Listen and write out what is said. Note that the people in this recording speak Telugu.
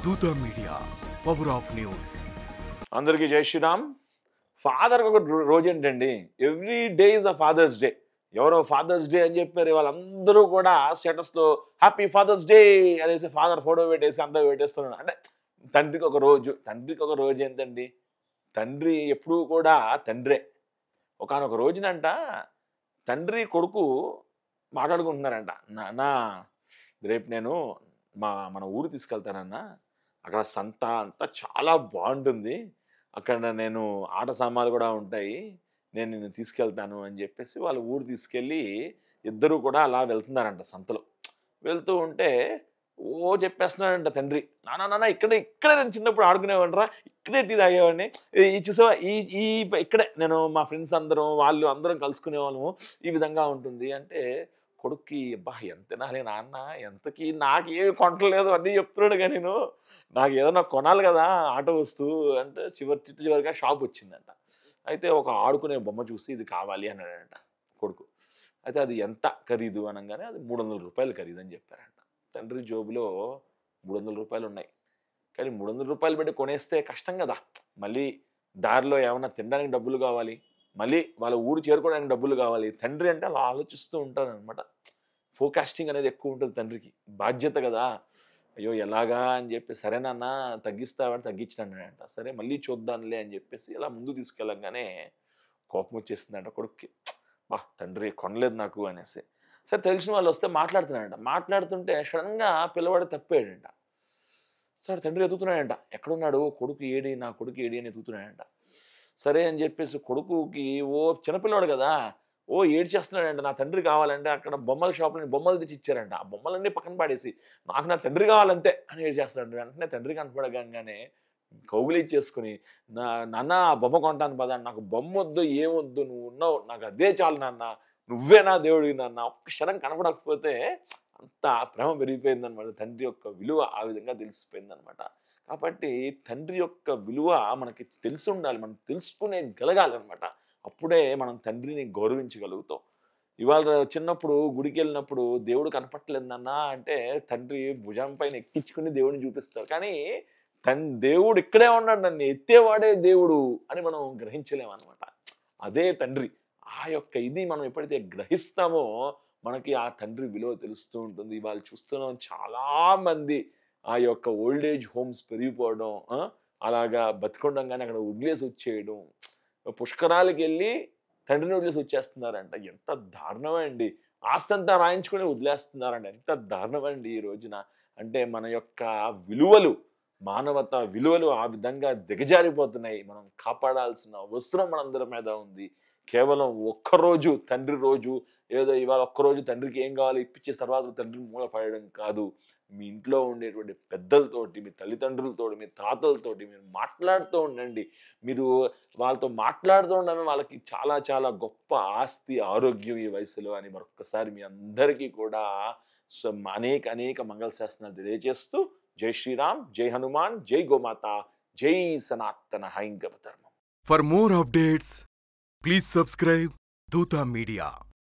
దూత మీడియా పవర్ ఆఫ్ న్యూస్. అందరికీ జై శ్రీరామ్. ఫాదర్కి ఒక రోజు ఏంటండి, every day is a father's day. ఎవరో ఫాదర్స్ డే అని చెప్పారు, వాళ్ళందరూ కూడా స్టేటస్లో హ్యాపీ ఫాదర్స్ డే అనేసి ఫాదర్ ఫోటో పెట్టేసి అందరూ పెట్టేస్తున్నారు. అంటే తండ్రికి ఒక రోజు ఏంటండి, తండ్రి ఎప్పుడూ కూడా తండ్రే. ఒకానొక రోజునంట తండ్రి కొడుకు మాట్లాడుకుంటున్నారంట. నాన్న, రేపు నేను మన ఊరు తీసుకెళ్తానన్నా, అక్కడ సంత అంతా చాలా బాగుంటుంది, అక్కడ నేను ఆట సామాన్లు కూడా ఉంటాయి, నేను నిన్ను తీసుకెళ్తాను అని చెప్పేసి వాళ్ళ ఊరు తీసుకెళ్ళి ఇద్దరు కూడా అలా వెళ్తున్నారంట సంతలో. వెళ్తూ ఉంటే చెప్పేస్తున్నాడంట తండ్రి, నాన్న నాన్న ఇక్కడే ఇక్కడే నేను చిన్నప్పుడు ఆడుకునేవాడిరా, ఇక్కడే టీ తాగేవాడిని, ఈ చూసావా ఈ ఈ ఇక్కడే నేను మా ఫ్రెండ్స్ అందరం వాళ్ళు అందరం కలుసుకునేవాళ్ళము, ఈ విధంగా ఉంటుంది అంటే కొడుక్కి అబ్బా ఎంత తినాలి నాన్న, ఎంతకి నాకేమి కొనట్లేదు అన్నీ చెప్తున్నాడు కానీ నేను నాకు ఏదైనా కొనాలి కదా ఆట వస్తువు అంటే చివరిగా షాప్ వచ్చిందంట. అయితే ఒక ఆడుకునే బొమ్మ చూసి ఇది కావాలి అన్నాడంట కొడుకు. అయితే అది ఎంత ఖరీదు అనగానే అది ₹300 ఖరీదు అని చెప్పారంట. తండ్రి జోబులో ₹300 ఉన్నాయి. కానీ ₹300 పెట్టి కొనేస్తే కష్టం కదా, మళ్ళీ దారిలో ఏమన్నా తినడానికి డబ్బులు కావాలి, మళ్ళీ వాళ్ళ ఊరు చేరుకోవడానికి డబ్బులు కావాలి. తండ్రి అంటే అలా ఆలోచిస్తూ ఉంటారనమాట. ఫోకాస్టింగ్ అనేది ఎక్కువ ఉంటుంది తండ్రికి, బాధ్యత కదా. అయ్యో ఎలాగా అని చెప్పి, సరే నాన్న తగ్గిస్తావని తగ్గించినాడంట. సరే మళ్ళీ చూద్దాంలే అని చెప్పేసి ఇలా ముందు తీసుకెళ్ళంగానే కోపం వచ్చేసిందంట కొడుక్కి. తండ్రి కొనలేదు నాకు అనేసి. సరే తెలిసిన వాళ్ళు వస్తే మాట్లాడుతున్నాడంట. మాట్లాడుతుంటే సడన్గా పిల్లవాడు తప్పాడంట. సరే తండ్రి ఎత్తుతున్నాడంట, ఎక్కడున్నాడు కొడుకు ఏడి, నా కొడుకు ఏడి అని ఎత్తుతున్నాడంట. సరే అని చెప్పేసి కొడుకుకి చిన్నపిల్లవాడు కదా, ఏడ్చేస్తున్నాడంట, నా తండ్రి కావాలంటే అక్కడ బొమ్మల షాప్‌లో బొమ్మలు తెచ్చి ఇచ్చారంట. ఆ బొమ్మలన్నీ పక్కన పడేసి నాకు నా తండ్రి కావాలంతే అని ఏడ్చేస్తున్నాడు. వెంటనే తండ్రి కనపడగానే కౌగిలించేసుకొని, నాన్న ఆ బొమ్మ కొంటాను పద, నాకు బొమ్మొద్దు ఏమొద్దు, నువ్వు ఉన్నావు నాకు అదే చాలు నాన్న, నువ్వే నా దేవుడివి నాన్న. ఒక్క క్షణం కనపడకపోతే అంత ప్రేమ పెరిగిపోయిందనమాట. తండ్రి యొక్క విలువ ఆ విధంగా తెలిసిపోయిందనమాట. కాబట్టి తండ్రి యొక్క విలువ మనకి తెలిసుండాలి, మనం తెలుసుకునేగలగాలనమాట. అప్పుడే మనం తండ్రిని గౌరవించగలుగుతాం. ఇవాళ చిన్నప్పుడు గుడికెళ్ళినప్పుడు దేవుడు కనపట్లేదు నాన్న అంటే తండ్రి భుజం పైన ఎక్కించుకుని దేవుడిని చూపిస్తారు. కానీ దేవుడు ఇక్కడే ఉన్నాడు, నన్ను ఎత్తేవాడే దేవుడు అని మనం గ్రహించలేమనమాట. అదే తండ్రి. ఆ యొక్క ఇది మనం ఎప్పుడైతే గ్రహిస్తామో మనకి ఆ తండ్రి విలువ తెలుస్తూ ఉంటుంది. ఇవాళ చూస్తున్నాం చాలామంది ఆ యొక్క ఓల్డ్ ఏజ్ హోమ్స్ పెరిగిపోవడం, అలాగా బతికుండంగానే అక్కడ వదిలేసి వచ్చేయడం, పుష్కరాలకెళ్ళి తండ్రిని వదిలేసి వచ్చేస్తున్నారంట. ఎంత దారుణమండి. ఆస్తంతా రాయించుకొని వదిలేస్తున్నారంట. ఎంత దారుణమండి ఈ రోజున. అంటే మన యొక్క విలువలు, మానవతా విలువలు ఆ విధంగా దిగజారిపోతున్నాయి. మనం కాపాడాల్సిన అవసరం మనందరి మీద ఉంది. కేవలం ఒక్కరోజు తండ్రి రోజు, ఏదో ఇవాళ ఒక్కరోజు తండ్రికి ఏం కావాలో ఇప్పించేసి తర్వాత తండ్రిని మూల పడేయడం కాదు. మీ ఇంట్లో ఉండేటువంటి పెద్దలతోటి, మీ తల్లిదండ్రులతోటి, మీ తాతలతోటి మీరు మాట్లాడుతూ ఉండండి. మీరు వాళ్ళతో మాట్లాడుతూ ఉండడమే వాళ్ళకి చాలా చాలా గొప్ప ఆస్తి, ఆరోగ్యం ఈ వయసులో అని మరొక్కసారి మీ అందరికీ కూడా అనేక అనేక మంగళ శాసనాలు తెలియజేస్తూ, జై శ్రీరామ్, జై హనుమాన్, జై గోమాత, జై సనాతన హైందవ ధర్మం. For more updates please subscribe దూత మీడియా.